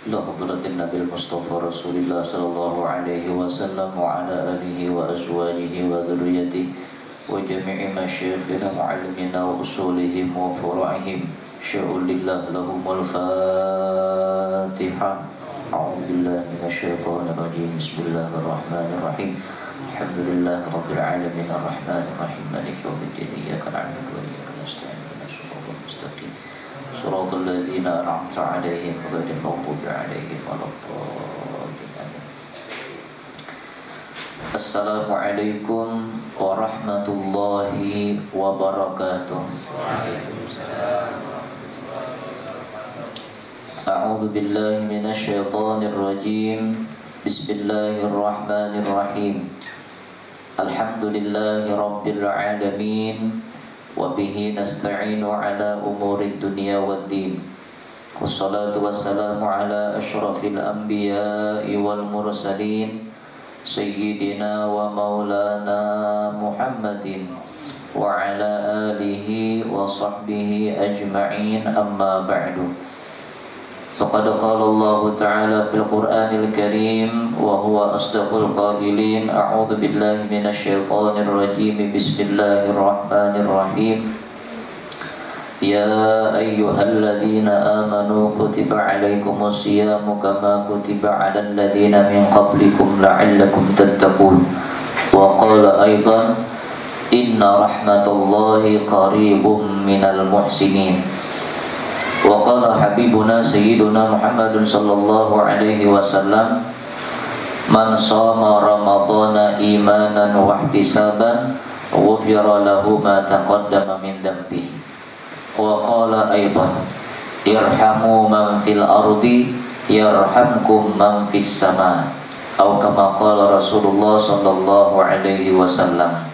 ila hadratin Nabil Mustafa Rasulillah sallallahu alaihi wasallam wa ala alihi wa azwajihi wa dhurriyyatihi wa jami'i masyayikhina wa 'allimina wa usulihim wa furu'ihim sya'ulillah lahumul Fatihah. A'udzu billahi minasyaitonir rajim. Bismillahirrahmanirrahim. Alhamdulillahi rabbil alamin arrahmanir rahim maliki yaumiddin iyyaka na'budu wa iyyaka nasta'in ihdinas siratal mustaqim siratal ladzina an'amta 'alaihim ghairil maghdubi 'alaihim waladdallin. Assalamualaikum warahmatullahi wabarakatuh. A'udzu billahi minasyaitonir rajim. Bismillahirrahmanirrahim. Alhamdulillahi rabbil alamin wa bihi nasta'inu ala umurid dunya waddin. Wassalatu wassalamu ala asyrafil anbiya'i wal mursalin sayyidina wa maulana Muhammadin wa ala alihi wa sahbihi ajma'in, amma ba'du. Faqad qala Allah Ta'ala fil Qur'anil Karim wa huwa asdaqul qailin. A'udzu billahi minasy syaithanir rajim. Bismillahirrahmanirrahim. Ya ayyuhalladzina amanu kutiba 'alaikumus syiyamu kama kutiba 'alal ladzina min qablikum la'allakum tattaqun. Wa qala aidan inna rahmatallahi qaribum minal muhsinin. Wa qala habibuna sayyiduna Muhammadun sallallahu alaihi wasallam man shama ramadhana imanan wa ihtisaban ghufira lahu ma taqaddama min dhanbihi. Wa qala aidan irhamu man fil ardi yarhamkum man fis sama, atau kama qala Rasulullah sallallahu alaihi wasallam.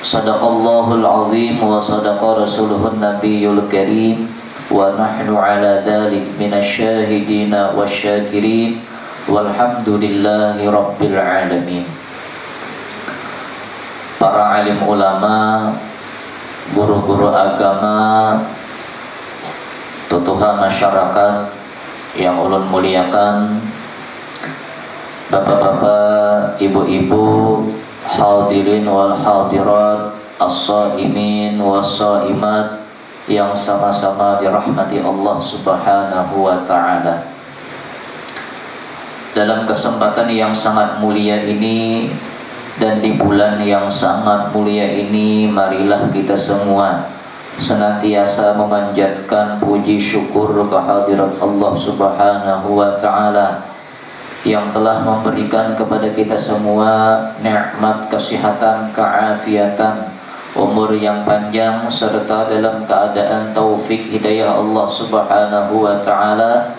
Sadaqallahul azim wa sadaqa rasuluhun nabiyyul karim wa nahnu ala dhalik minasyahidina wasyakirin walhamdulillahi rabbil alamin. Para alim ulama, guru-guru agama, tutuhan masyarakat yang ulun muliakan, bapak-bapak, ibu-ibu, hadirin wal hadirat, as-shaimin was-shaimat yang sama-sama dirahmati Allah Subhanahu wa ta'ala. Dalam kesempatan yang sangat mulia ini dan di bulan yang sangat mulia ini, marilah kita semua senantiasa memanjatkan puji syukur kehadirat Allah Subhanahu wa ta'ala yang telah memberikan kepada kita semua nikmat kesehatan, keafiatan, umur yang panjang, serta dalam keadaan taufik hidayah Allah Subhanahu wa ta'ala,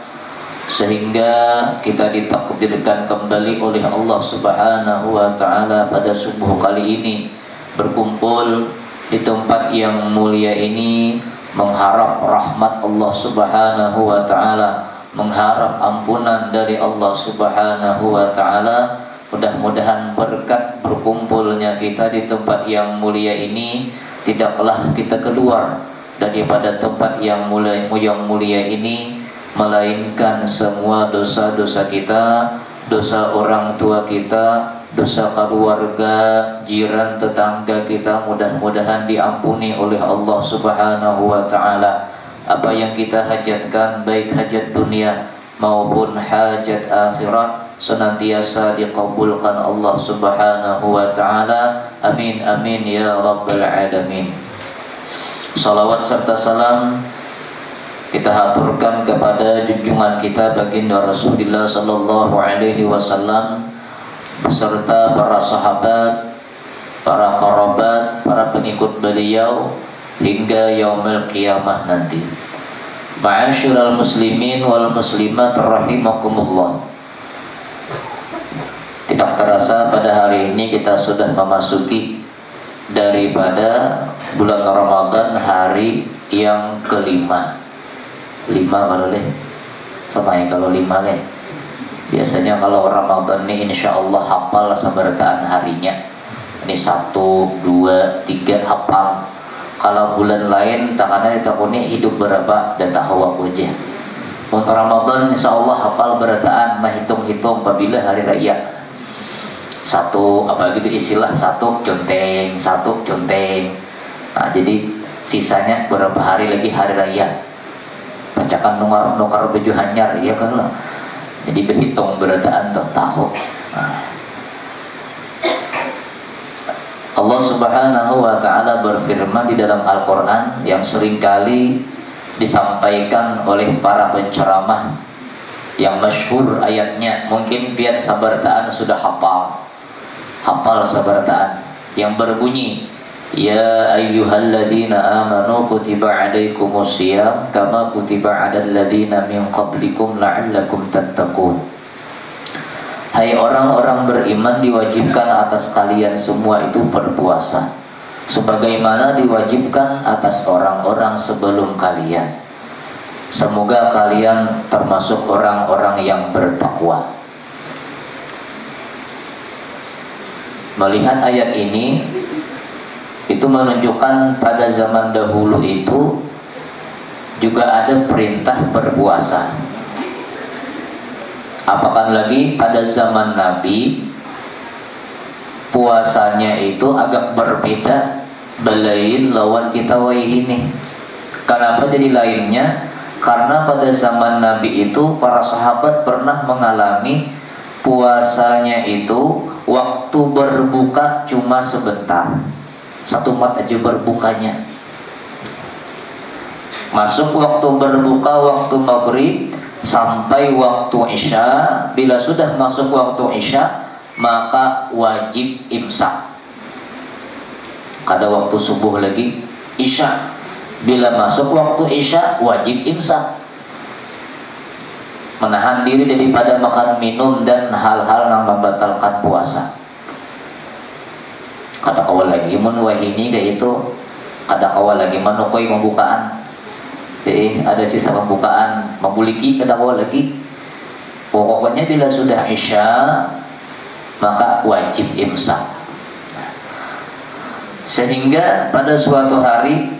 sehingga kita ditakdirkan kembali oleh Allah Subhanahu wa ta'ala pada subuh kali ini berkumpul di tempat yang mulia ini, mengharap rahmat Allah Subhanahu wa ta'ala, mengharap ampunan dari Allah Subhanahu wa ta'ala. Mudah-mudahan berkat berkumpulnya kita di tempat yang mulia ini, tidaklah kita keluar daripada tempat yang mulia ini, melainkan semua dosa-dosa kita, dosa orang tua kita, dosa keluarga, jiran, tetangga kita, mudah-mudahan diampuni oleh Allah Subhanahu wa ta'ala. Apa yang kita hajatkan, baik hajat dunia maupun hajat akhirat, senantiasa dikabulkan Allah Subhanahu wa ta'ala. Amin amin ya rabbal alamin. Salawat serta salam kita haturkan kepada junjungan kita baginda Rasulullah sallallahu alaihi wasallam beserta para sahabat, para kerabat, para pengikut beliau hingga yaumul qiyamah nanti. Ma'asyiral muslimin wal muslimat rahimakumullah. Tidak terasa pada hari ini kita sudah memasuki daripada bulan Ramadan, hari yang kelima. 5 boleh sama ya kalau 5 leh. Biasanya kalau Ramadan ini insya Allah hafal sabarataan harinya. Ini 1, 2, 3 hafal. Kalau bulan lain takana ditakuni hidup berapa dan tak hawa aja. Untuk Ramadan insya Allah hafal berataan mah hitung-hitung apabila hari raya. 1 apa gitu istilah 1 conteng, 1 conteng. Nah jadi sisanya berapa hari lagi hari raya. Pacakan nukar baju hanyar ya kan lah. Jadi berhitung berataan tuh tahu. Nah. Allah Subhanahu wa taala berfirman di dalam Al-Qur'an yang seringkali disampaikan oleh para penceramah yang masyhur ayatnya, mungkin biar sabartaan sudah hafal sabartaan yang berbunyi ya ayyuhalladzina amanu kutiba alaikumus shiyam kama kutiba alal ladzina min qablikum la'allakum tattaqun. Hai orang-orang beriman, diwajibkan atas kalian semua itu berpuasa sebagaimana diwajibkan atas orang-orang sebelum kalian. Semoga kalian termasuk orang-orang yang bertakwa. Melihat ayat ini, itu menunjukkan pada zaman dahulu itu juga ada perintah berpuasa. Apakah lagi pada zaman Nabi puasanya itu agak berbeda belain lawan kita ini. Kenapa jadi lainnya? Karena pada zaman Nabi itu para sahabat pernah mengalami puasanya itu waktu berbuka cuma sebentar, 1 mat aja berbukanya. Masuk waktu berbuka waktu maghrib sampai waktu isya. Bila sudah masuk waktu isya maka wajib imsak. Kada waktu subuh lagi isya. Bila masuk waktu isya wajib imsak, menahan diri daripada makan minum dan hal-hal yang membatalkan puasa. Kata kawal lagi mun wahini kayak itu, kata kawal lagi manukoi pembukaan. Ada sisa pembukaan membuliki kata kawal lagi. Pokoknya bila sudah isya maka wajib imsak. Sehingga pada suatu hari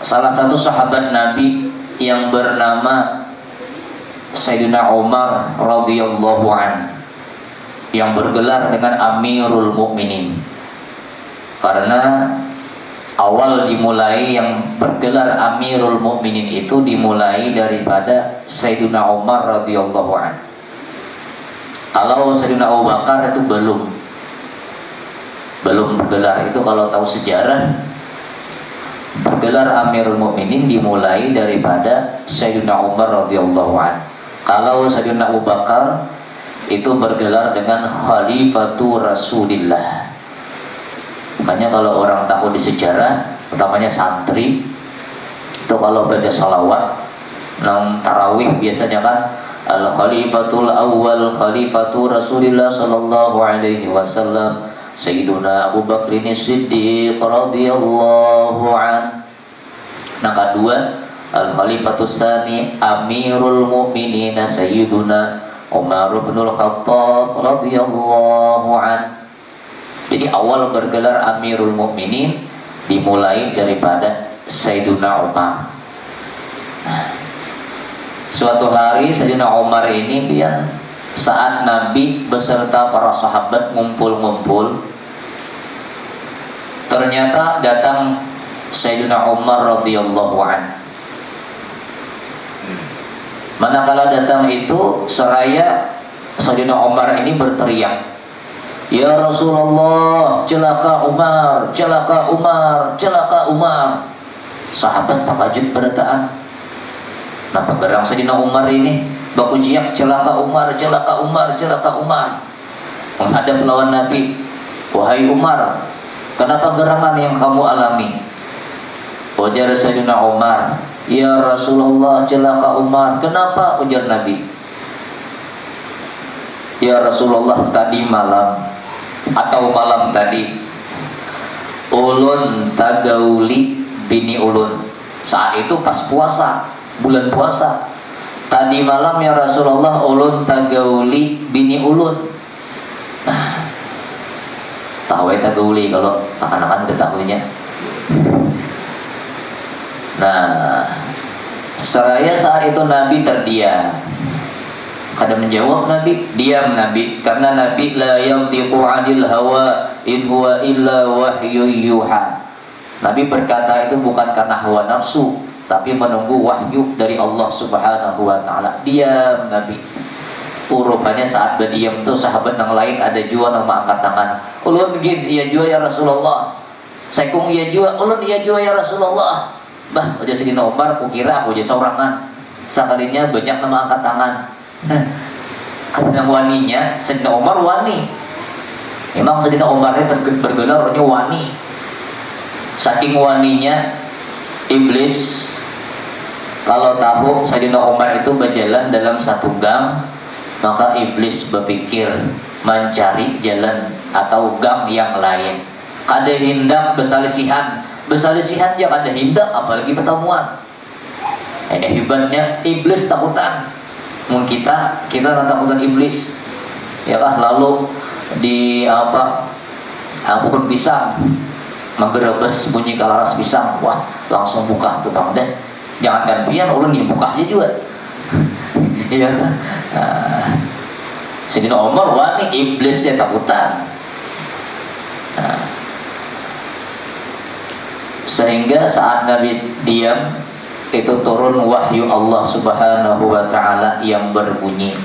salah satu sahabat Nabi yang bernama Sayyidina Umar radhiyallahu an, yang bergelar dengan Amirul Mukminin, karena awal dimulai yang bergelar Amirul Mukminin itu dimulai daripada Sayyidina Umar radhiyallahu an. Kalau Sayyidina Abu Bakar itu belum bergelar. Itu kalau tahu sejarah, bergelar Amirul Mukminin dimulai daripada Sayyidina Umar radhiyallahu an. Kalau Sayyidina Abu Bakar itu bergelar dengan Khalifatu Rasulillah. Makanya kalau orang tahu di sejarah, utamanya santri, itu kalau baca salawat nang tarawih biasanya kan Al-Khalifatul Awwal Khalifatu Rasulillah sallallahu alaihi wasallam Sayyiduna Abu Bakrin Siddiq radhiyallahu an. Nah kedua Al-Khalifatus Tsani Amirul Mukminin Sayyiduna Umar bin Khattab radhiyallahu an. Jadi awal bergelar Amirul Mukminin dimulai daripada Sayyiduna Umar. Nah, suatu hari Sayyidina Umar ini dia saat Nabi beserta para sahabat ngumpul-ngumpul, ternyata datang Sayyidina Umar radhiyallahu an. Manakala datang itu seraya Sayyidina Umar ini berteriak, "Ya Rasulullah, celaka Umar, celaka Umar, celaka Umar." Sahabat takjub berataan, "Napa gerang Sayyidina Umar ini bakujiak celaka Umar, celaka Umar, celaka Umar?" Menghadap lawan Nabi, "Wahai Umar, kenapa gerangan yang kamu alami?" Ujar Sayyidina Umar, "Ya Rasulullah, celaka Umar." "Kenapa?" ujar Nabi. "Ya Rasulullah, tadi malam atau malam tadi ulun tagauli bini ulun." Saat itu pas puasa, bulan puasa. tadi malam ya Rasulullah ulun tagauli bini ulun. Nah, tahu ya tagauli kalau akan-akan ketahuinya. Nah, seraya saat itu Nabi terdiam. Kada menjawab Nabi, diam Nabi, karena Nabi la yantiqu 'anil hawa in huwa illa wahyu yuha. Nabi berkata itu bukan karena hawa nafsu, tapi menunggu wahyu dari Allah Subhanahu wa taala. Diam Nabi. Rupanya saat berdiam tuh sahabat yang lain ada jua nama angkat tangan. Ulun begin, iya jua ya Rasulullah. Sekung iya jua, ulun iya jua ya Rasulullah. Bah, aja Sayyidina Umar kukira aku aja seorangan. Sekalinya banyak nama angkat tangan. Karena waninya Sayyidina Umar wani. Memang Sayyidina Umar itu bergelar orangnya wani. Saking waninya iblis kalau tahu Sayyidina Umar itu berjalan dalam satu gang, maka iblis berpikir mencari jalan atau gang yang lain. Kada hindak besalisihan yang ada hindak apalagi pertemuan. Ini hebatnya iblis takutan. Mungkin kita takutan iblis. Ya lah, lalu di pukul pisang menggerebes bunyi kalaras pisang, wah langsung buka tuh bang deh. Jangan pian ulun yang buka aja juga. Iya kan? Sayyidina Umar wani iblisnya takutan. Sehingga saat Nabi diam itu turun wahyu Allah Subhanahu wa taala yang berbunyi.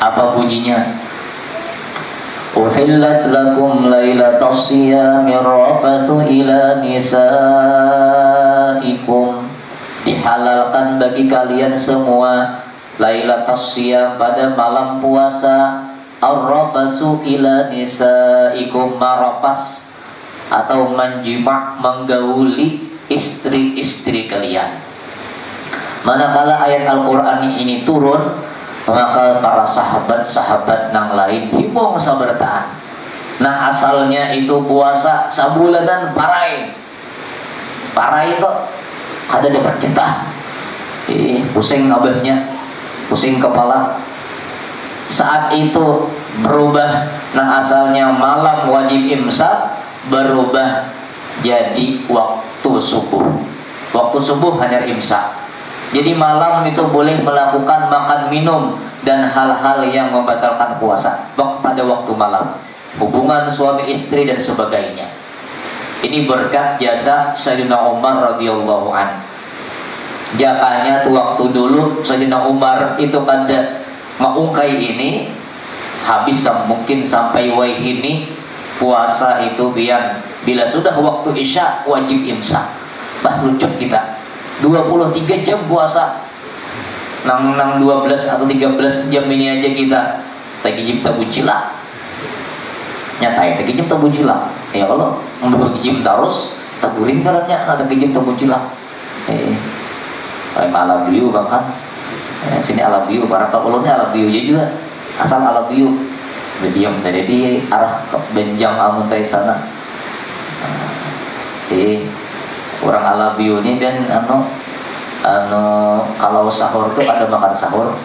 Apa bunyinya? Uhillat lakum lailatas siyami rafathu ila nisaikum. Dihalalkan bagi kalian semua lailatas siyam pada malam puasa ar-rafathu ila nisaikum, marafas atau menjima, menggauli istri-istri kalian. Manakala ayat Al-Qur'an ini turun, maka para sahabat-sahabat yang lain hibung sabertaan. Nah, asalnya itu puasa sabulanan parai kok ada di percetah. Pusing abahnya, pusing kepala. Saat itu berubah, nah asalnya malam wajib imsak berubah jadi waktu subuh. Waktu subuh hanya imsak. Jadi malam itu boleh melakukan makan minum dan hal-hal yang membatalkan puasa pada waktu malam, hubungan suami istri dan sebagainya. Ini berkat jasa Sayyidina Umar radhiyallahu an. Jakanya tuh waktu dulu Sayyidina Umar itu kada mengungkai ini habis mungkin sampai waihini puasa itu bila sudah waktu isya wajib imsak. Bah lucu kita 23 jam puasa, nang 12 atau 13 jam ini aja kita tagi jam tabucila nyatai tagi jam tabucila. Ya kalau menurut jam terus taburin karena ada jam tabucila. Alabiu bahkan sini alabiu para kapolonnya alabiu juga asal alabiu berdiam tadi di arah benjang amuntai sana. Orang alabiu ini dan kalau sahur tuh ada makan sahur,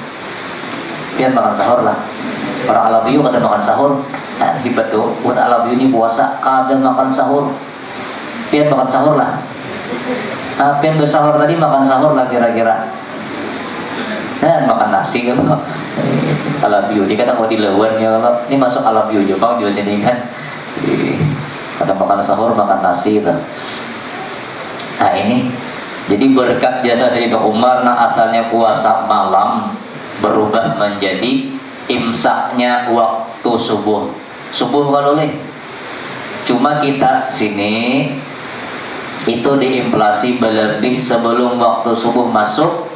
pian makan sahur lah. Orang alabiu ada makan sahur. Nah, hebat tuh. Buat alabiu ini puasa kada makan sahur. Pian makan sahur lah. Nah, pian bersahur tadi makan sahur lah kira-kira. Nah, makan nasi kan. Alabiu ini kata mau dilawan ya Allah. Ini masuk alabiu Jepang juga sini kan. Kada makan sahur makan nasi lah. Nah ini jadi berkat jasa Sayyidina Umar, nah asalnya puasa malam berubah menjadi imsaknya waktu subuh. Subuh kan boleh. Cuma kita sini itu diinflasi berlebih sebelum waktu subuh masuk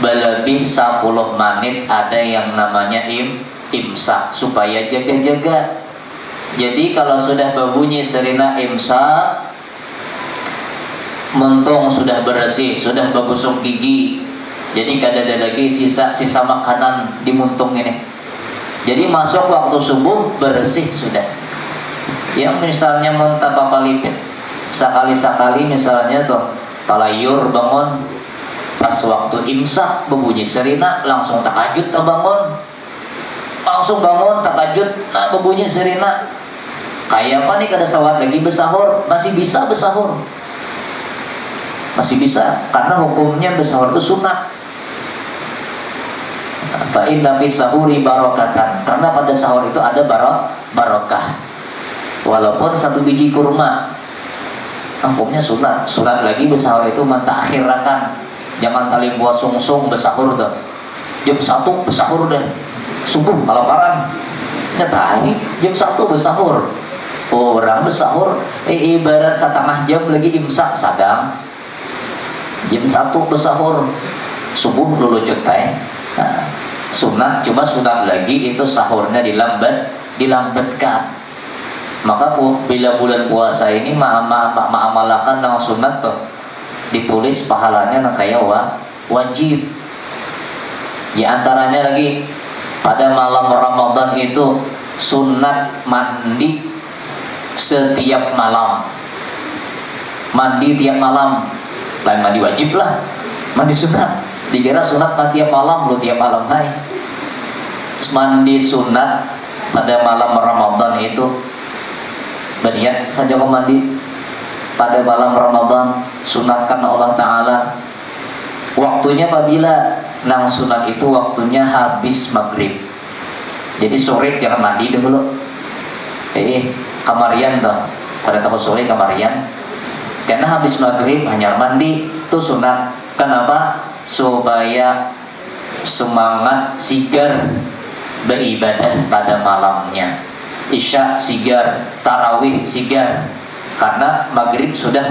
berlebih 10 menit ada yang namanya imsak supaya jaga-jaga. Jadi kalau sudah berbunyi sirina imsak, mentung sudah bersih, sudah bergosok gigi, jadi kada ada lagi sisa makanan di muntung ini. Jadi masuk waktu subuh bersih sudah. Yang misalnya muntah papalipin sekali-sekali misalnya tuh talayur bangun Pas waktu imsak berbunyi sirina, langsung tahajud bangun. Langsung bangun tahajud, nah berbunyi sirina. Kayak apa nih kada sawat lagi bersahur? Masih bisa bersahur. Masih bisa, karena hukumnya bersahur itu sunnah. Fa inna fis sahuri barakatan, karena pada sahur itu ada barokah. Walaupun satu biji kurma, hukumnya sunat. Sunat lagi bersahur itu mentakhirkan. Jangan tali buat sungsung bersahur tuh. Jam 1 bersahur deh. Subuh kelaparan. Nyetai jam 1 bersahur. Orang bersahur ibarat setengah jam lagi imsak sadang. Jam 1 bersahur. Subuh dulu cetai. Nah, sunat, cuma sunat lagi itu sahurnya dilambatkan. Maka bila bulan puasa ini ma'amalakan dengan sunat tuh, ditulis pahalanya nang kaya wajib. Di antaranya lagi pada malam Ramadan itu sunat mandi setiap malam. Mandi tiap malam. Lain mandi wajib lah, mandi sunat. Dikira sunat mandi tiap malam, lu tiap malam hai. Mandi sunat pada malam Ramadan itu berniat saja kau mandi pada malam Ramadan, sunatkan Allah Ta'ala. Waktunya apabila nang sunat itu waktunya habis maghrib. Jadi sore jangan mandi dulu. Kamarian toh, pada tahu sore kamarian. Karena habis maghrib hanya mandi itu sunat. Kenapa? Supaya semangat sigar beribadah pada malamnya. Isya sigar, tarawih sigar, karena maghrib sudah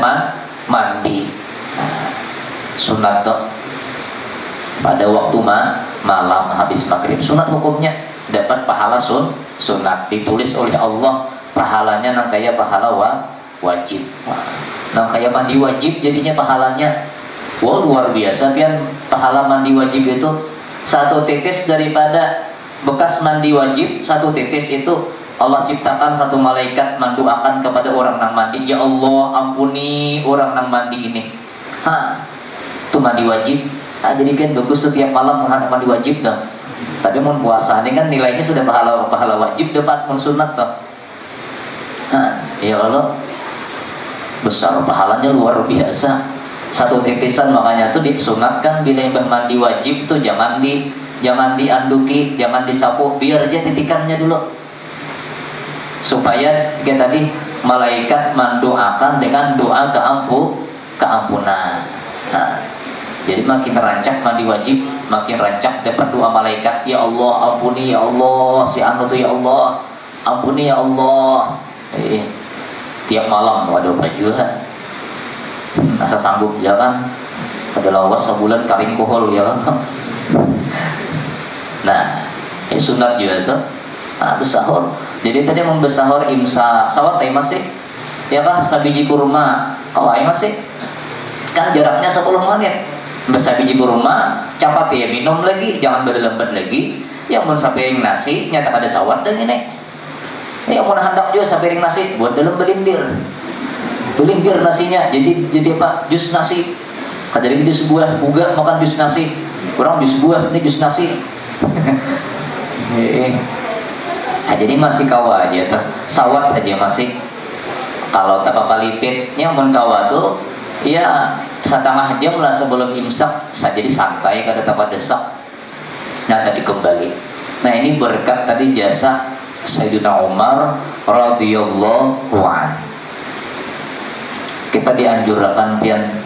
mandi. Sunat toh pada waktu malam habis maghrib, sunat hukumnya dapat pahala sunat, ditulis oleh Allah pahalanya nang kaya pahala wajib. Nang kaya mandi wajib jadinya pahalanya luar biasa. Pian pahala mandi wajib itu satu tetes daripada bekas mandi wajib, satu tetes itu Allah ciptakan satu malaikat mendoakan kepada orang nang mandi, ya Allah ampuni orang nang mandi ini. Itu mandi wajib. Jadi kan bagus setiap malam menghadap mandi wajib dah. Tapi mun puasa ini kan nilainya sudah pahala wajib dapat mun sunat toh. Ya Allah, besar pahalanya luar biasa. Satu titisan, makanya tuh disunatkan bila yang mandi wajib tuh jangan dianduki, jangan disapu, biar aja titikannya dulu. Supaya kayak tadi malaikat mendoakan dengan doa keampunan. Jadi makin rancak mandi wajib, makin rancak dapat doa malaikat, ya Allah ampuni ya Allah si anu tuh, ya Allah ampuni ya Allah. Tiap malam waduh juga asa sanggup jalan pada lawas sebulan karing kohol ya. Nah sunat juga tuh besahur. Jadi tadi membesahur imsa sawat masih ya kan sabiji kurma kalau masih kan jaraknya 10 menit. Besar biji kurma capat ya minum lagi, jangan berlembat lagi. Yang mau sapiring nasi nyata ada sawat dan ini. Yang mau hendak juga sapiring nasi buat dalam belindir nasinya. Jadi apa? Jus nasi. Kadang jus buah, buga makan jus nasi. Kurang jus buah, ini jus nasi. Jadi masih kawa aja tuh, sawat aja masih. Kalau tak apa lipitnya mau kawa tuh, ya setengah jam lah sebelum imsak saya jadi santai kada tambah desak. Nah tadi kembali. Nah ini berkat tadi jasa Sayyidina Umar radhiyallahu anhu. Kita dianjurkan pian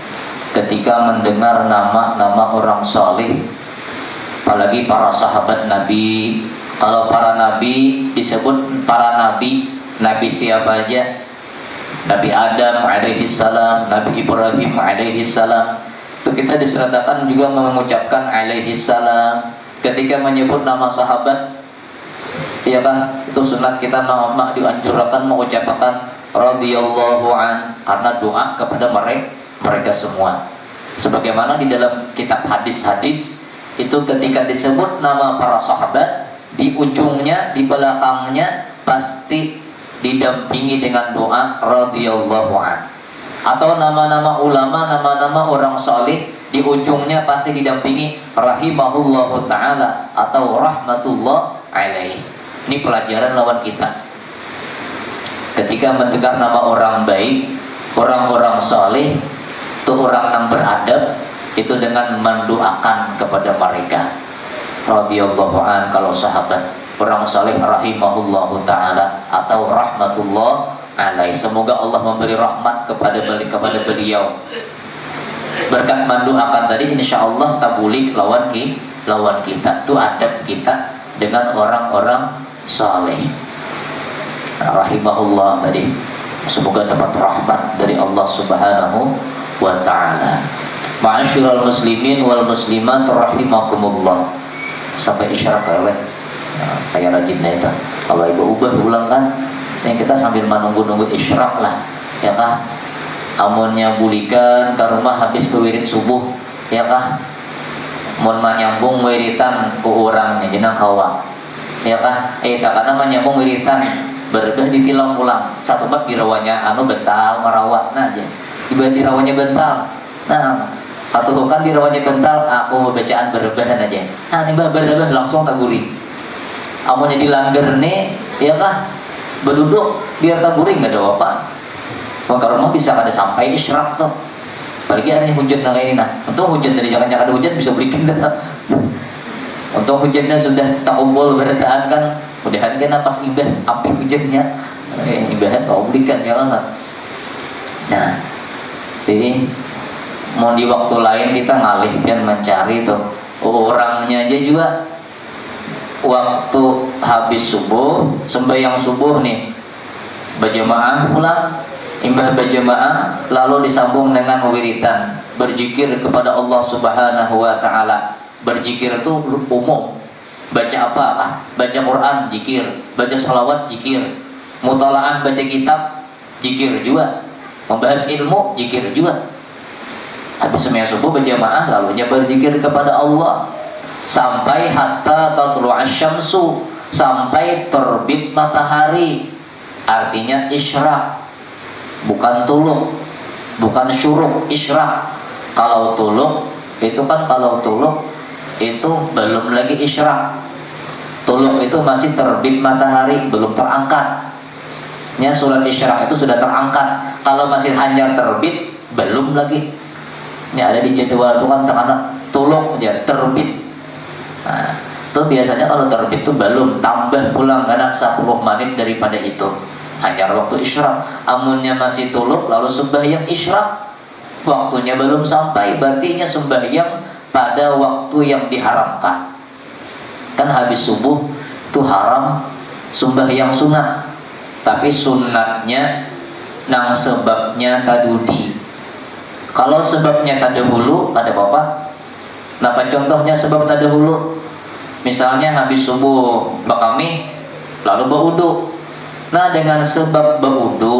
ketika mendengar nama-nama orang saleh, apalagi para sahabat Nabi. Kalau para nabi disebut para nabi siapa aja? Nabi Adam alaihi salam, Nabi Ibrahim alaihi salam. Itu kita disertakan juga mengucapkan alaihi salam. Ketika menyebut nama sahabat, ya kan, itu sunat kita dianjurkan mengucapkan radhiyallahu an, karena doa kepada mereka semua. Sebagaimana di dalam kitab hadis-hadis itu ketika disebut nama para sahabat, di ujungnya, di belakangnya pasti didampingi dengan doa radhiyallahu an. Atau nama-nama ulama, nama-nama orang saleh di ujungnya pasti didampingi rahimahullahu ta'ala atau rahmatullah alaih. Ini pelajaran lawan kita. Ketika mendengar nama orang baik, orang-orang saleh, itu orang yang beradab, itu dengan mendoakan kepada mereka. Radhiyallahu an, kalau sahabat, orang saleh rahimahullahu ta'ala atau rahmatullah alaih. Semoga Allah memberi rahmat kepada beliau. Berkat mendoakan tadi, insya Allah tabulik lawan kita. Itu adab kita dengan orang-orang saleh. Rahimahullah tadi, semoga dapat rahmat dari Allah Subhanahu wa ta'ala. Ma'asyiral muslimin wal muslimat rahimakumullah. Sampai isyarat kayak rajinnya itu. Kalau ibu ubah ulang kan, yang kita sambil menunggu isyarat lah, ya kah? Amunnya bulikan ke rumah habis kewirid subuh, ya kah? Mun manyambung wiritan ku orangnya jenang kawa, ya kah? Tak kana manyambung wiritan berbeh ditilang pulang satu bat dirawanya bental merawat nah aja iba dirawanya bental nah atau bukan dirawanya bental aku bacaan berbeh aja nah ini berbeh langsung taguri amunnya dilanggar nih, ya kah? Berduduk biar taguri nggak ada apa. Maka rumah bisa kada sampai isyraq tuh. Apalagi ada hujan kayak ini nah. Untung hujan dari jangan-jangan ada hujan bisa belikan dah. Untung hujannya sudah tak kumpul berataan kan. Mudahan kena pas ibah api hujannya. Ibahan kau belikan ya kan. Nah, jadi mau di waktu lain kita ngalihkan mencari tuh orangnya aja juga. Waktu habis subuh, sembahyang subuh nih berjamaah pulang, imbah berjamaah lalu disambung dengan wiritan berzikir kepada Allah Subhanahu wa ta'ala. Berzikir itu umum, baca apa? Baca Quran, zikir, baca salawat, zikir, mutalaah, baca kitab, zikir juga, membahas ilmu, zikir juga. Habis sembahyang subuh berjamaah lalunya berzikir kepada Allah sampai hatta tatlu'asy syamsu, sampai terbit matahari. Artinya isyraq, bukan tuluk, bukan syuruk, isyraq. Kalau tuluk itu kan, kalau tuluk itu belum lagi isyraq. Tuluk itu masih terbit matahari, belum terangkat. Ya, surat isyraq itu sudah terangkat. Kalau masih hanya terbit, belum lagi. Ya, ada di jadwal itu kan karena tuluk ya terbit. Nah, itu biasanya kalau terbit itu belum, tambah pulang karena 10 menit daripada itu. Hanya waktu isyraq. Amunnya masih tuluk lalu sembahyang isyraq, waktunya belum sampai, berarti sembahyang pada waktu yang diharamkan. Kan habis subuh itu haram sembahyang sunat, tapi sunatnya nang sebabnya tadudi. Kalau sebabnya tadahulu ada apa? Napa contohnya sebab tadahulu? Misalnya habis subuh bakami lalu berwudu. Nah, dengan sebab berwudu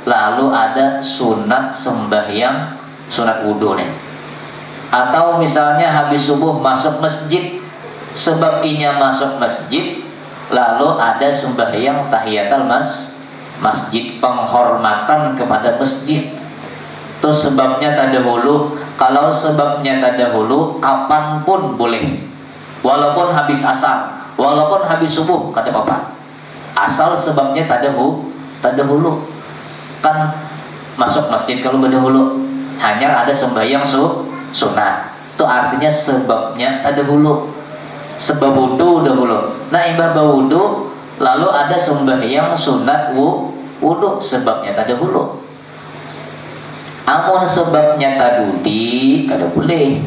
lalu ada sunat sembahyang, sunat wudu nih. Atau misalnya habis subuh masuk masjid, sebab inya masuk masjid lalu ada sembahyang tahiyatul masjid, penghormatan kepada masjid. Itu sebabnya tadahulu. Kalau sebabnya tadahulu, kapanpun boleh, walaupun habis asar, walaupun habis subuh, kata bapak. Asal sebabnya tadahulu. Kan masuk masjid kalau berdahulu hanya ada sembahyang sunat. Itu artinya sebabnya tadahulu. Sebab wudu dahulu. Nah, imbah wudu lalu ada sembahyang sunat wudu, sebabnya tadahulu. Amun sebabnya tadudi kada boleh.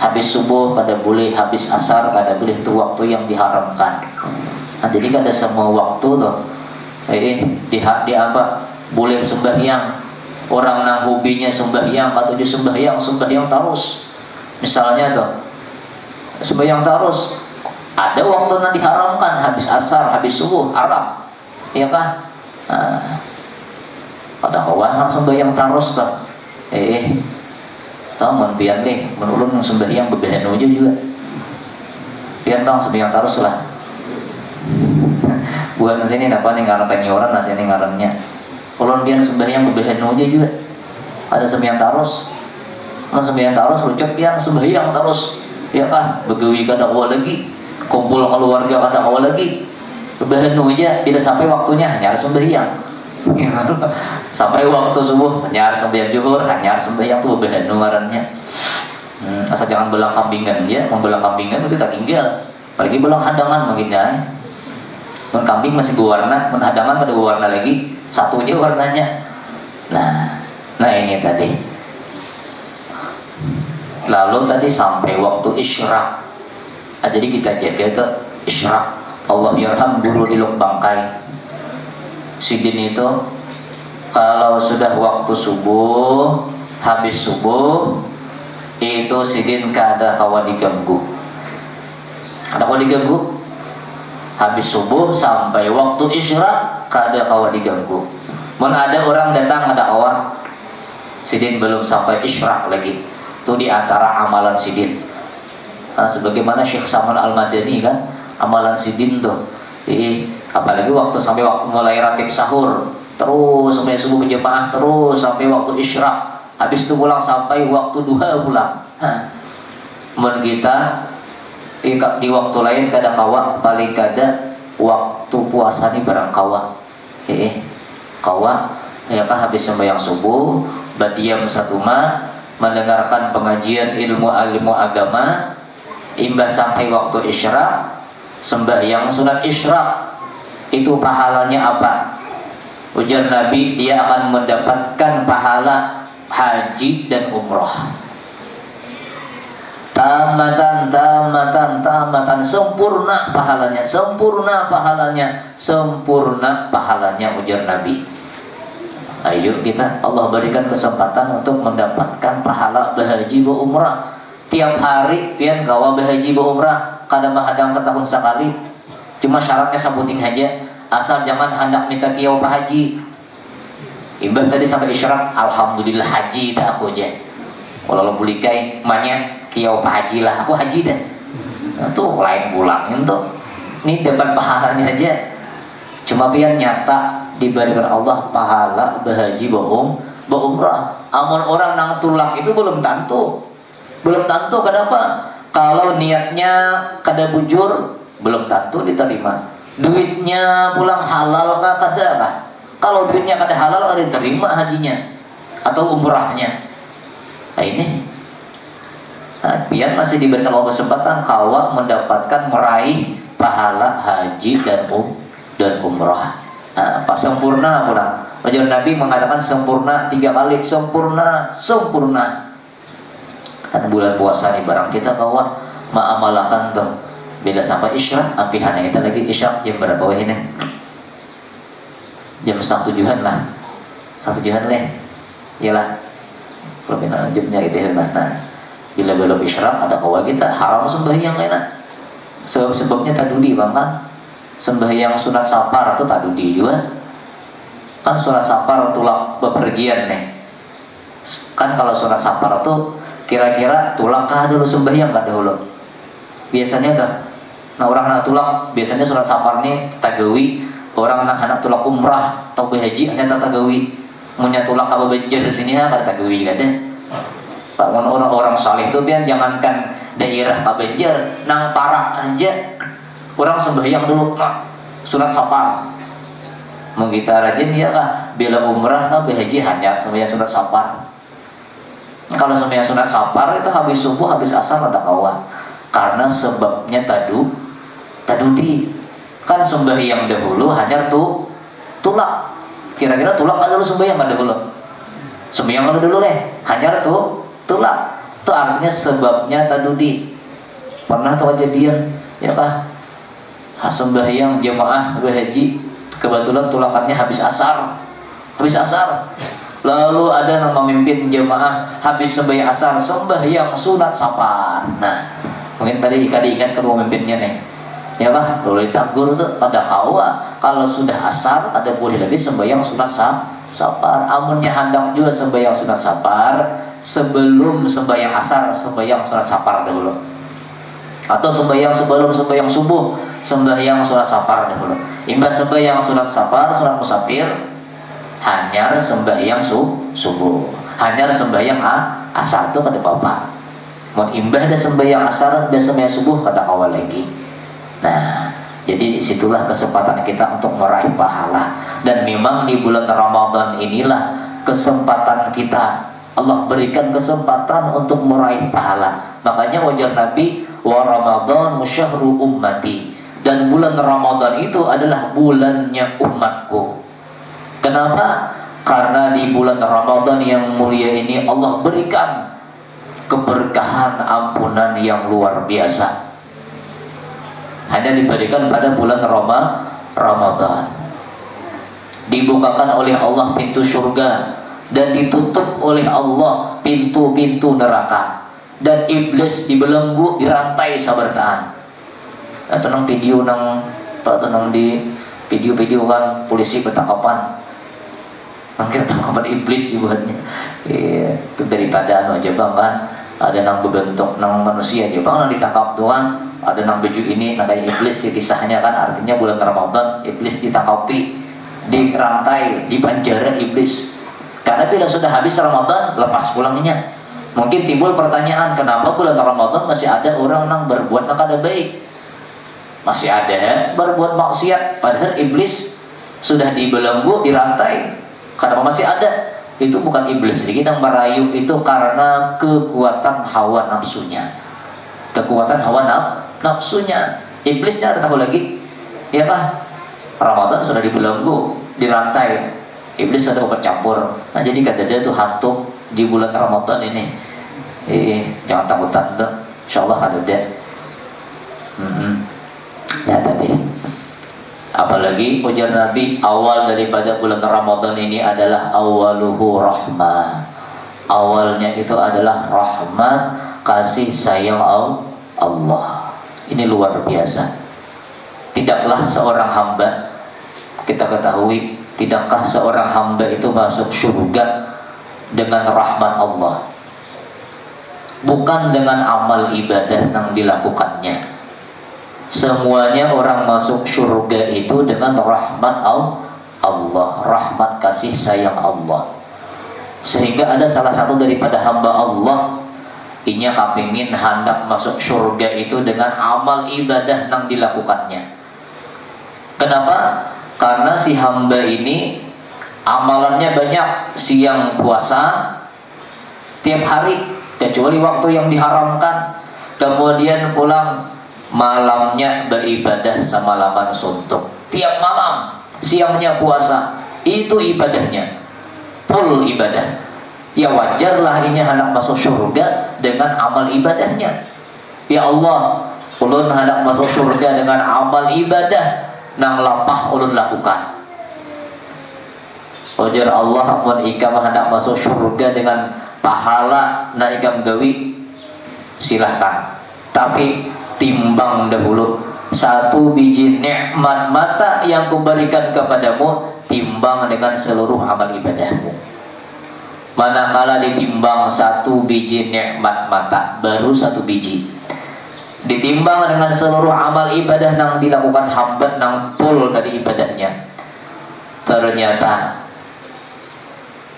Habis subuh kada boleh, habis asar kada boleh, itu waktu yang diharamkan. Nah, jadi kada semua waktu tuh di apa boleh sembahyang. Orang nang hobinya sembahyang atau di sembahyang terus. Misalnya tuh sembahyang terus. Ada waktu yang diharamkan, habis asar, habis subuh haram. Iya kah? Nah, pada kawan langsung sembahyang terus tuh. Tahu mun pian deh, menurun sembahyang berbeda aja juga. Pian dong sembahyang terus lah. Bukan sini apa nih ngaran penyoran lah sini ngarannya. Kalau pian sembahyang berbeda aja juga. Ada sembahyang terus. sembahyang terus lucuk pian sembahyang terus ya kah begawi kada awal lagi kumpul keluarga kada awal lagi bahenu aja tidak sampai waktunya hanya sembahyang sampai waktu subuh hanya sembahyang zuhur hanya sembahyang tuh bahenu ngarannya. Asal jangan belang kambingan ya, membelang kambingan itu tak tinggal apalagi belang hadangan mungkin ya. Kambing masih berwarna, hadangan ada berwarna lagi satu aja warnanya. Nah ini tadi. Lalu tadi sampai waktu isyraq. Jadi kita jaga ke isyraq. Allah yarham guru iluk bangkai. Sidin itu kalau sudah waktu subuh, habis subuh itu sidin kada kawa diganggu. Ada kawa diganggu? Habis subuh sampai waktu isyraq kada kawa diganggu. Mun ada orang datang ada kawa sidin belum sampai isyraq lagi. Itu di antara amalan sidin. Sebagaimana Syekh Saman Al-Madani kan, amalan sidin tuh. Apalagi waktu sampai waktu mulai ratib sahur, terus sampai subuh berjamaah, terus sampai waktu isyraq. Habis itu pulang sampai waktu duha pulang. Men kita di waktu lain kada kawa, paling kada waktu puasa ni barang kawa. Kawa ya kah habis sembahyang subuh, badiam satu mat mendengarkan pengajian ilmu agama, imbas sampai waktu isyraq, sembahyang sunat isyraq. Itu pahalanya apa? Ujar Nabi, dia akan mendapatkan pahala haji dan umrah. Tamatan, sempurna pahalanya, sempurna pahalanya ujar Nabi. Ayo kita, Allah berikan kesempatan untuk mendapatkan pahala berhaji berumrah. Tiap hari pian kawa berhaji berumrah, kadang hadang setahun sekali. Cuma syaratnya sabuting aja, asal jangan hendak minta kiau haji. Ibadah tadi sampai isyraq, alhamdulillah haji dah aku aja. Kalau bulikai manya kiau haji lah, aku haji dah. Tuh lain pulang itu. Ini dapat pahalanya aja. Cuma biar nyata diberikan Allah pahala berhaji berumrah. Amun orang nang tulak itu belum tentu. Kenapa? Kalau niatnya kada bujur, belum tentu diterima. Duitnya pulang halal kah kada kah? Kalau duitnya kada halal kada diterima hajinya atau umrahnya. Nah ini biar masih diberikan Allah kesempatan kawa mendapatkan meraih pahala haji dan umrah. Pak sempurna pulang. Raja Nabi mengatakan sempurna 3 kali, sempurna. Dan bulan puasa nih barang kita kawan ma'amalakan tuh. Bila sampai isyraq, ampihannya kita lagi isyraq jam berapa ini? Jam 6:30 lah. 6:30 leh. Iyalah. Kalau jamnya gitu nah. Bila belum isyraq ada kawan kita haram sembahyang enak. Sebabnya tadudi bang kan. Sembahyang sunat safar atau tadudi juga. Kan sunat safar tulak bepergian nih. Kan kalau sunat safar itu kira-kira tulak kah dulu sembahyang kah dahulu? Biasanya kah? Nah orang anak tulak biasanya sunat safar nih tagawi. Orang anak tulak umrah atau berhaji hanya tagawi. Munya tulak apa banjir di sini ada tagawi kan deh. Orang saleh itu biar jangankan daerah Kabanjar, nang Parak aja orang sembahyang dulu sunat safar. Mau kita rajin ya lah, bila umrah lah berhaji hanya sembahyang sunat safar. Kalau sembahyang sunat safar itu habis subuh habis asar ada kawan, karena sebabnya tadudi kan sembahyang dahulu hanya tulak. Kira-kira tulak kan dulu sembahyang kan dahulu. Sembahyang kan dulu hanya tulak. Itu artinya sebabnya tadudi. Pernah tuh kejadian ya kah? Sembahyang jamaah berhaji kebetulan tulakannya habis asar. Lalu ada yang memimpin jamaah habis sembahyang asar sembahyang sunat safar. Nah, mungkin tadi ingat ke pemimpinnya nih. Ya kah? Lalu ditegur tuh pada kawa kalau sudah asar ada boleh lagi sembahyang sunat safar. Amunnya handang juga sembahyang sunat safar sebelum sembahyang asar, sembahyang sunat safar dahulu. Atau sebelum sembahyang subuh, sembahyang sunat safar dahulu. Imbas sembahyang sunat safar, sunat musafir, hanya sembahyang subuh. hanya sembahyang asar tuh kada apa-apa. Mau imbah ada sembahyang asar, ada sembahyang subuh kada awal lagi. Nah, jadi situlah kesempatan kita untuk meraih pahala. Dan memang di bulan Ramadan inilah kesempatan kita. Allah berikan kesempatan untuk meraih pahala. Makanya wajar Nabi, wa Ramadan syahru ummati. Dan bulan Ramadan itu adalah bulannya umatku. Kenapa? Karena di bulan Ramadan yang mulia ini Allah berikan keberkahan ampunan yang luar biasa. Hanya diberikan pada bulan Ramadan. Dibukakan oleh Allah pintu surga dan ditutup oleh Allah pintu-pintu neraka. Dan iblis dibelenggu, dirantai sabartaan. Atau nang video nang di video-video kan polisi ketangkapan. Mungkin tangkapan iblis dibuatnya. Itu daripada aja bang kan. Ada nang berbentuk nang manusia aja bang nang ditangkap Tuhan. Ada nang baju ini nang kayak iblis ya, kisahnya kan artinya bulan Ramadan iblis ditangkapi, dirantai, dipenjara iblis. Karena bila sudah habis Ramadan lepas pulangnya. Mungkin timbul pertanyaan, kenapa bulan Ramadan masih ada orang nang berbuat nang kada baik, masih ada berbuat maksiat, padahal iblis sudah dibelenggu, dirantai. Kenapa masih ada? Itu bukan iblis lagi yang merayu, itu karena kekuatan hawa nafsunya. Kekuatan hawa nafsunya. Iblisnya ada tahu lagi, ya kan? Ramadan sudah dibelenggu, dirantai. Iblis ada bercampur. Nah jadi kata dia tuh hantu di bulan Ramadan ini. Jangan takutan tuh. Insyaallah ada dia. Ya tapi apalagi ujar Nabi, awal daripada bulan Ramadan ini adalah awaluhu rahmah. Awalnya itu adalah rahmat, kasih sayang Allah. Ini luar biasa. Tidaklah seorang hamba, kita ketahui, tidakkah seorang hamba itu masuk surga dengan rahmat Allah, bukan dengan amal ibadah yang dilakukannya. Semuanya orang masuk surga itu dengan rahmat Allah, rahmat kasih sayang Allah. Sehingga ada salah satu daripada hamba Allah, inya kepingin hendak masuk surga itu dengan amal ibadah yang dilakukannya. Kenapa? Karena si hamba ini amalannya banyak, siang puasa tiap hari kecuali waktu yang diharamkan, kemudian pulang malamnya beribadah sama laman suntuk. Tiap malam, siangnya puasa, itu ibadahnya, full ibadah. Ya wajarlah ini hendak masuk surga dengan amal ibadahnya. Ya Allah, ulun hendak masuk surga dengan amal ibadah nang lapah ulun lakukan. Ujar Allah, amun ikam hendak masuk surga dengan pahala na ikam gawi, silahkan. Tapi timbang dahulu satu biji nikmat mata yang kuberikan kepadamu, timbang dengan seluruh amal ibadahmu. Manakala ditimbang satu biji nikmat mata, baru satu biji, ditimbang dengan seluruh amal ibadah yang dilakukan hamba nang full tadi ibadahnya, ternyata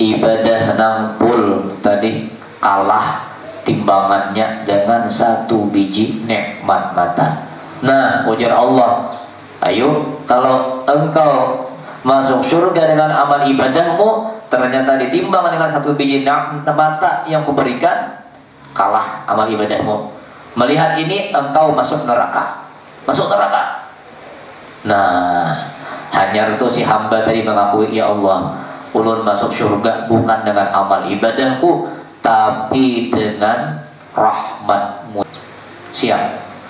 ibadah nang full tadi kalah timbangannya dengan satu biji nikmat mata. Nah, ujar Allah, ayo kalau engkau masuk surga dengan amal ibadahmu, ternyata ditimbang dengan satu biji nikmat mata yang kuberikan, kalah amal ibadahmu. Melihat ini engkau masuk neraka. Masuk neraka. Nah, hanya itu si hamba tadi mengakui, ya Allah, ulun masuk surga bukan dengan amal ibadahku, tapi dengan rahmatmu.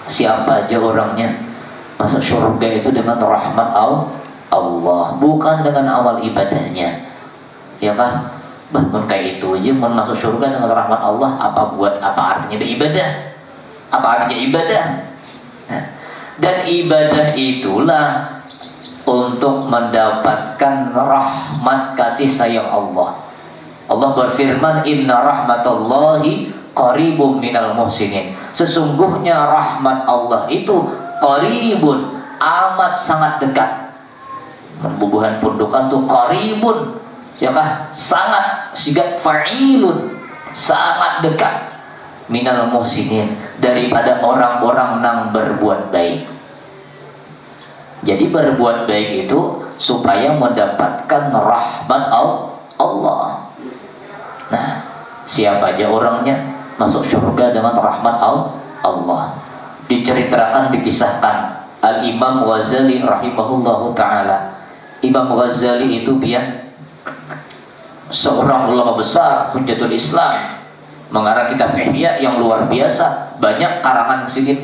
Siapa aja orangnya masuk surga itu dengan rahmat Allah, bukan dengan amal ibadahnya. Ya kan? Bahkan kayak itu aja mau masuk surga dengan rahmat Allah, apa artinya beribadah? Apa artinya ibadah? Nah, dan ibadah itulah untuk mendapatkan rahmat kasih sayang Allah. Allah berfirman, inna rahmatallahi qaribun minal muhsinin. Sesungguhnya rahmat Allah itu qaribun, amat sangat dekat. Pembubuhan pundukan tuh qaribun, ya kah, sangat sigat fa'ilun, sangat dekat minal muhsinin, daripada orang-orang nang berbuat baik. Jadi berbuat baik itu supaya mendapatkan rahmat Allah. Nah, siapa aja orangnya masuk surga dengan rahmat Allah. Diceritakan, dikisahkan Al-Imam Ghazali rahimahullahu ta'ala. Imam Ghazali itu dia seorang ulama besar, Hujjatul Islam, mengarang kitab Ihya yang luar biasa, banyak karangan sedikit.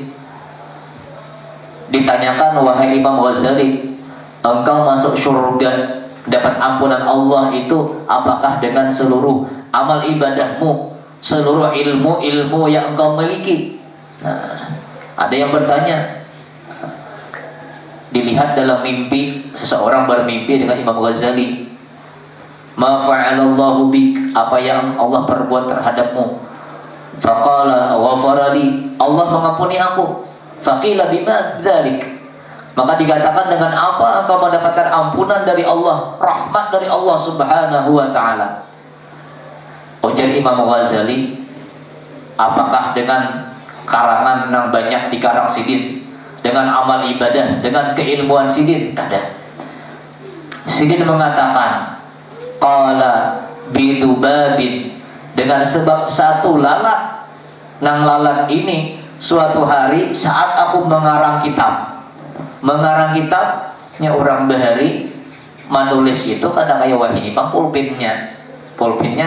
Ditanyakan, wahai Imam Ghazali, engkau masuk surga dapat ampunan Allah itu apakah dengan seluruh amal ibadahmu, seluruh ilmu yang engkau miliki? Nah, ada yang bertanya. Dilihat dalam mimpi, seseorang bermimpi dengan Imam Ghazali. Ma fa'alallahu bik, apa yang Allah perbuat terhadapmu? Faqala ghafarali, Allah mengampuni aku. Faqila bima dzalik, maka dikatakan, dengan apa engkau mendapatkan ampunan dari Allah, rahmat dari Allah subhanahu wa ta'ala? Ujar Imam Ghazali, apakah dengan karangan yang banyak dikarang sidin, dengan amal ibadah, dengan keilmuan sidin? Kada. Sidin mengatakan, qala bidubabin, dengan sebab satu lalat. Nang lalat ini suatu hari saat aku mengarang kitabnya orang bahari menulis itu, kadang kayak wah ini bang pulpennya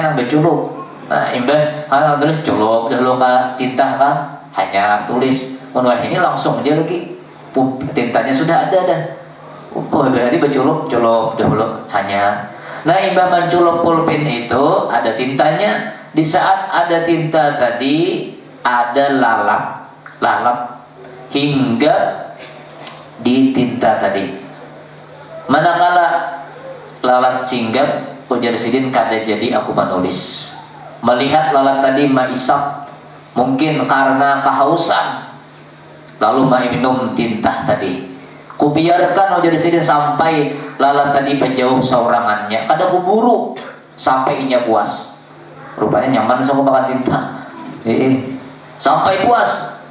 nang berculuk. Nah, imbah tulis culuk dahulu ka tinta kan, hanya tulis. Wah ini langsung dia lagi tintanya sudah ada dah. Bahari berculuk dahulu hanya. Nah, imbah menculuk pulpen itu ada tintanya. Di saat ada tinta tadi ada lalat hingga di tinta tadi. Manakala lalat singgap, ujar sidin, kada jadi aku menulis. Melihat lalat tadi maisap, mungkin karena kehausan, lalu minum tinta tadi. Kubiarkan, ujar sidin, sampai lalat tadi menjauh seorangannya. Kada kuburu sampai inya puas. Rupanya nyaman sama makan tinta. Sampai puas.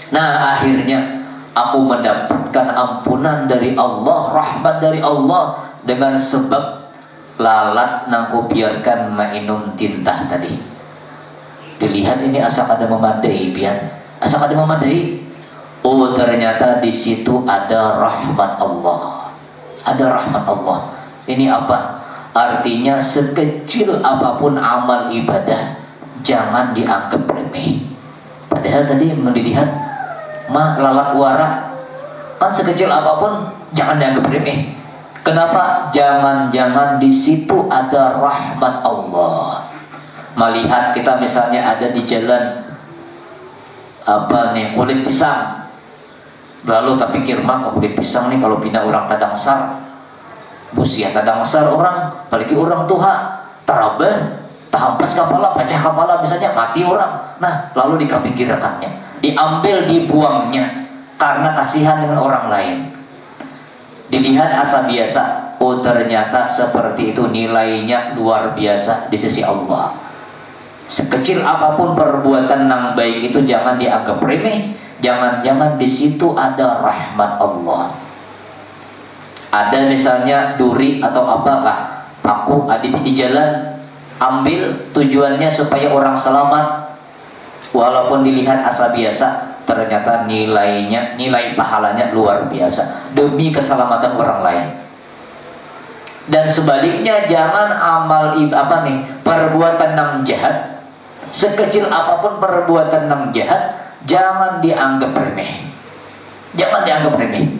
Nah, akhirnya aku mendapatkan ampunan dari Allah, rahmat dari Allah, dengan sebab lalat nang ku biarkan mainum tinta tadi. Dilihat ini asal ada memadai, asal ada memadai. Oh, ternyata di situ ada rahmat Allah. Ada rahmat Allah. Ini apa? Artinya sekecil apapun amal ibadah jangan dianggap remeh. Padahal tadi melihat lalat warak kan sekecil apapun jangan dianggap remeh. Kenapa? Jangan-jangan di situ ada rahmat Allah. Melihat kita misalnya ada di jalan kulit pisang, lalu tak pikir kulit pisang nih kalau pindah orang tadangsar, busia tadangsar orang, apalagi orang tua terabah, tahampas kepala, pecah kepala misalnya, mati orang. Nah, lalu dikapikirkannya, diambil, dibuangnya karena kasihan dengan orang lain. Dilihat asa biasa, oh ternyata seperti itu nilainya luar biasa di sisi Allah. Sekecil apapun perbuatan yang baik itu jangan dianggap remeh. Jangan-jangan di situ ada rahmat Allah. Ada misalnya duri atau apakah paku ada di jalan, ambil, tujuannya supaya orang selamat. Walaupun dilihat asa biasa, ternyata nilai pahalanya luar biasa demi keselamatan orang lain. Dan sebaliknya, jangan amal perbuatan yang jahat, sekecil apapun perbuatan yang jahat, jangan dianggap remeh. Jangan dianggap remeh.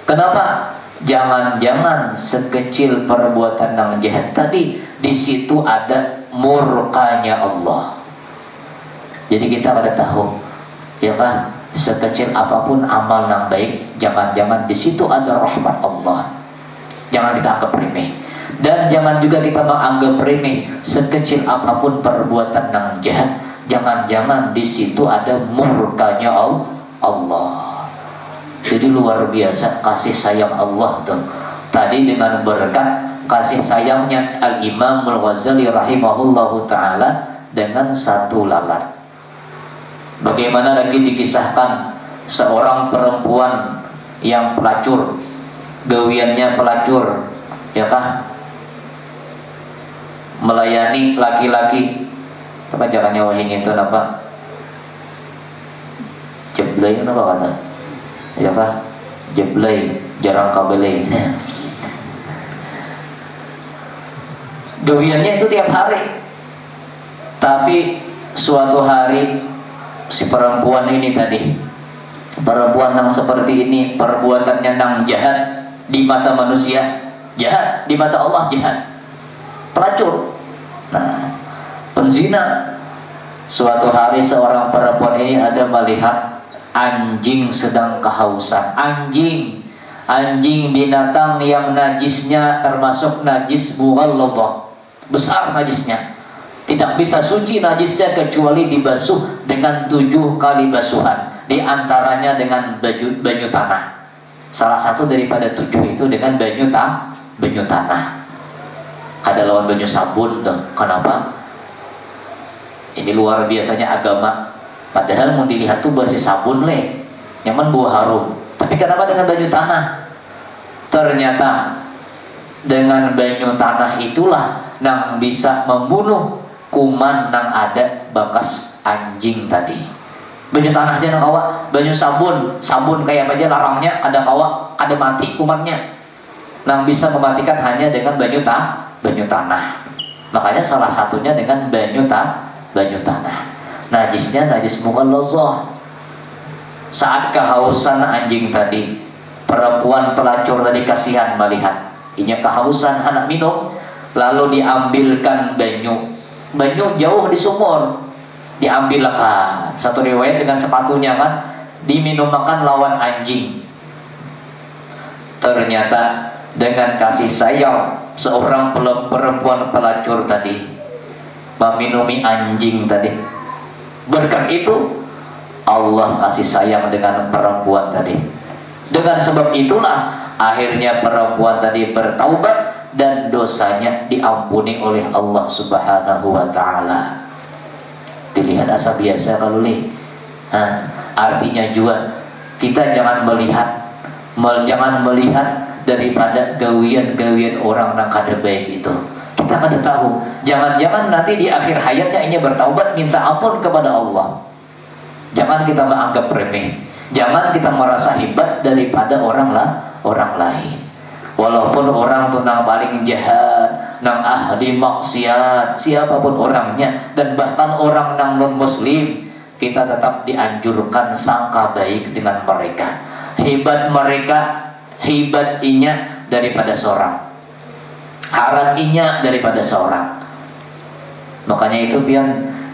Kenapa? Jangan-jangan sekecil perbuatan yang jahat tadi di situ ada murkanya Allah. Jadi kita pada tahu, ya kan, sekecil apapun amal yang baik, jangan-jangan di situ ada rahmat Allah. Jangan kita anggap remeh. Dan jangan juga kita menganggap remeh sekecil apapun perbuatan yang jahat, jangan-jangan di situ ada murkanya Allah. Jadi luar biasa kasih sayang Allah tuh. Tadi dengan berkat kasih sayangnya Al-Imam Al-Ghazali rahimahullahu ta'ala dengan satu lalat. Bagaimana lagi dikisahkan seorang perempuan yang pelacur, gawiannya pelacur, ya kan, melayani laki-laki. Apa caranya wahin itu apa? Jeblay apa kata? Ya kan? Jeblay, jarang kabelay. Gawiannya itu tiap hari. Tapi suatu hari si perempuan ini tadi, perempuan yang seperti ini, perbuatannya nang jahat di mata manusia, jahat di mata Allah, jahat, pelacur, nah, penzina. Suatu hari seorang perempuan ini ada melihat anjing sedang kehausan. Anjing binatang yang najisnya termasuk najis mughalladhah, besar najisnya, tidak bisa suci najisnya kecuali dibasuh dengan 7 kali basuhan, di antaranya dengan banyu tanah. Salah satu daripada 7 itu dengan banyu tanah. Ada lawan banyu sabun tuh. Kenapa? Ini luar biasanya agama. Padahal mau dilihat tuh bersih sabun leh, nyaman buah harum. Tapi kenapa dengan banyu tanah? Ternyata dengan banyu tanah itulah yang bisa membunuh kuman yang ada bekas anjing tadi. Banyu tanahnya nang kawa, banyu sabun kayak apa aja larangnya ada kawa, ada mati kumannya. Yang bisa mematikan hanya dengan banyu tanah. Makanya salah satunya dengan banyu tanah. Najisnya najis mughalladhah. Saat kehausan anjing tadi, perempuan pelacur tadi kasihan melihat ini kehausan anak minum, lalu diambilkan banyu jauh di sumur, diambilkan. Satu riwayat dengan sepatunya kan, diminum makan lawan anjing. Ternyata dengan kasih sayang seorang perempuan pelacur tadi meminumi anjing tadi, berkat itu Allah kasih sayang dengan perempuan tadi. Dengan sebab itulah akhirnya perempuan tadi bertaubat dan dosanya diampuni oleh Allah Subhanahu wa ta'ala. Dilihat asa biasa kalau artinya juga kita jangan melihat daripada gawian-gawian orang yang kada baik itu. Kita kada tahu, jangan-jangan nanti di akhir hayatnya ini bertaubat minta ampun kepada Allah. Jangan kita menganggap remeh, jangan kita merasa hebat daripada orang lain. Walaupun orang itu nang paling jahat, nang ahli maksiat, siapapun orangnya, dan bahkan orang nang non muslim, kita tetap dianjurkan sangka baik dengan mereka. Hebat mereka, hebat inya daripada seorang, harap inya daripada seorang. Makanya itu biar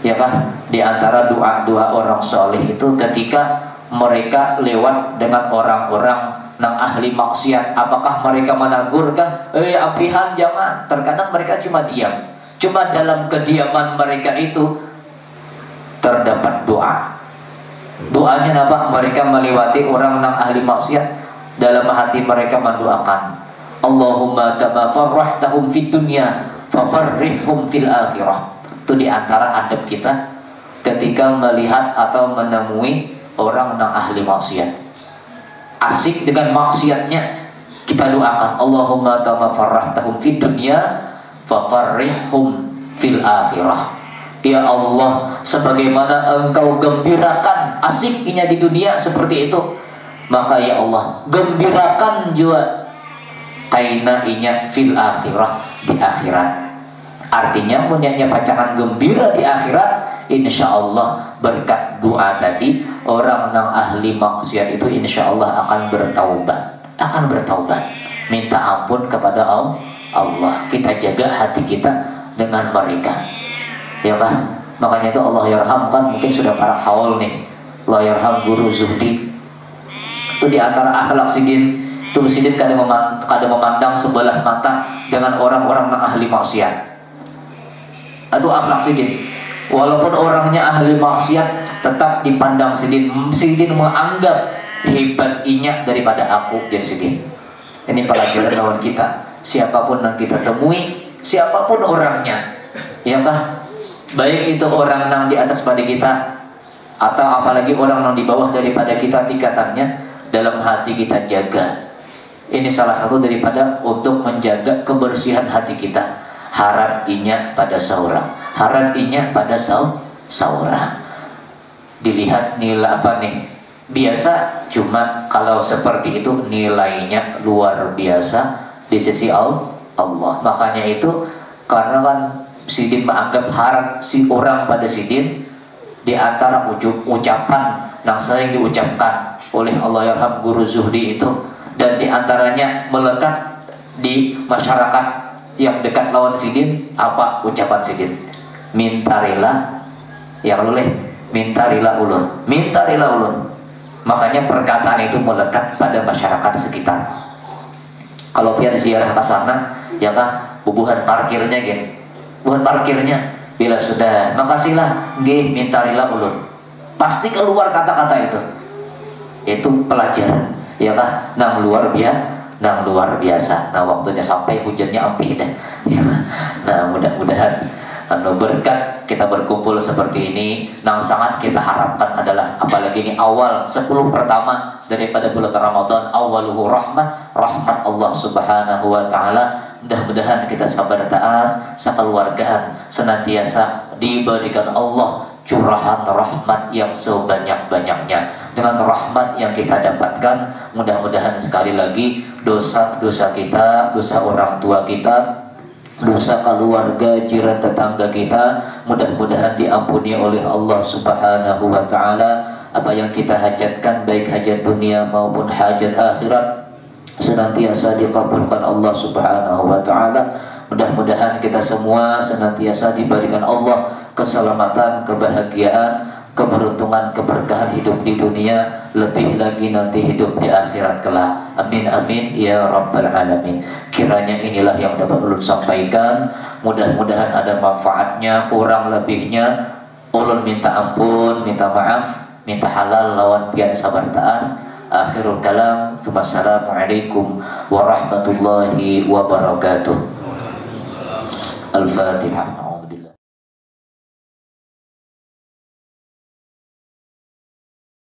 ya kan, di antara doa-doa orang soleh itu ketika mereka lewat dengan orang-orang yang ahli maksiat, apakah mereka menagurkah? Apihan, jangan. Terkadang mereka cuma diam, cuma dalam kediaman mereka itu terdapat doa. Doanya apa? Mereka melewati orang yang ahli maksiat, dalam hati mereka mendoakan, Allahumma kama farrahtahum fid dunya fafarrihhum fil akhirah. Itu diantara adab kita ketika melihat atau menemui orang yang ahli maksiat, asik dengan maksiatnya, kita doakan Allahumma kama farrahtahum fid dunya fafarrihhum fil akhirah. Ya Allah, sebagaimana engkau gembirakan asiknya di dunia seperti itu, maka ya Allah gembirakan juga kaina inya fil akhirah, di akhirat. Artinya punyanya pacangan gembira di akhirat, insya Allah berkat doa tadi orang yang ahli maksiat itu insya Allah akan bertaubat, minta ampun kepada Allah. Kita jaga hati kita dengan mereka, ya kan? Makanya itu Allah yarham kan, mungkin sudah para haul nih, Allah yarham guru Zuhdi itu di antara akhlak sidin. Tuh sidin kadang memandang sebelah mata dengan orang-orang yang ahli maksiat. Itu akhlak sidin. Walaupun orangnya ahli maksiat, tetap dipandang sidin. Sidin menganggap hebat inya daripada aku, jadi sidin. Ini pelajaran lawan kita. siapapun yang kita temui, siapapun orangnya, ya kah? Baik itu orang yang di atas pada kita, atau apalagi orang yang di bawah daripada kita tingkatannya, dalam hati kita jaga. Ini salah satu daripada untuk menjaga kebersihan hati kita. Harap ingat pada seorang, harap ingat pada seorang. Dilihat nilai apa nih? Biasa, cuma kalau seperti itu nilainya luar biasa di sisi Allah. Makanya itu, karena kan Sidin menganggap harap si orang pada Sidin di antara ucapan yang sering diucapkan oleh Allahyarham Guru Zuhdi itu, dan di antaranya melekat di masyarakat yang dekat lawan Sidin, apa ucapan Sidin? Mintarila yang oleh mintarila ulun, mintarila ulun. Makanya perkataan itu melekat pada masyarakat sekitar. Kalau pian ziarah ke sana, ya kah, bubuhan parkirnya gitu. Bubuhan parkirnya bila sudah, makasihlah nggih mintarila ulun. Pasti keluar kata-kata itu. Itu pelajaran, ya kah? Nang luar biasa. Nah, waktunya sampai hujannya ampih deh. Ya. Nah, mudah-mudahan berkat kita berkumpul seperti ini. Yang sangat kita harapkan adalah, apalagi ini awal 10 pertama daripada bulan Ramadan, awaluhu rahmat Allah subhanahu wa ta'ala. Mudah-mudahan kita sabar taat, sekeluargaan senantiasa diberikan Allah curahan rahmat yang sebanyak-banyaknya. Dengan rahmat yang kita dapatkan, mudah-mudahan sekali lagi dosa-dosa kita, dosa orang tua kita, dosa keluarga, jiran, tetangga kita, mudah-mudahan diampuni oleh Allah subhanahu wa ta'ala. Apa yang kita hajatkan, baik hajat dunia maupun hajat akhirat, senantiasa dikabulkan Allah subhanahu wa ta'ala. Mudah-mudahan kita semua senantiasa diberikan Allah keselamatan, kebahagiaan, keberuntungan, keberkahan hidup di dunia, lebih lagi nanti hidup di akhirat kelak. Amin amin ya rabbal alamin. Kiranya inilah yang dapat ulun sampaikan. Mudah-mudahan ada manfaatnya, kurang lebihnya ulun minta ampun, minta maaf, minta halal lawan pian sabar taat. Akhirul kalam, wassalamualaikum warahmatullahi wabarakatuh. Al-Fatihah.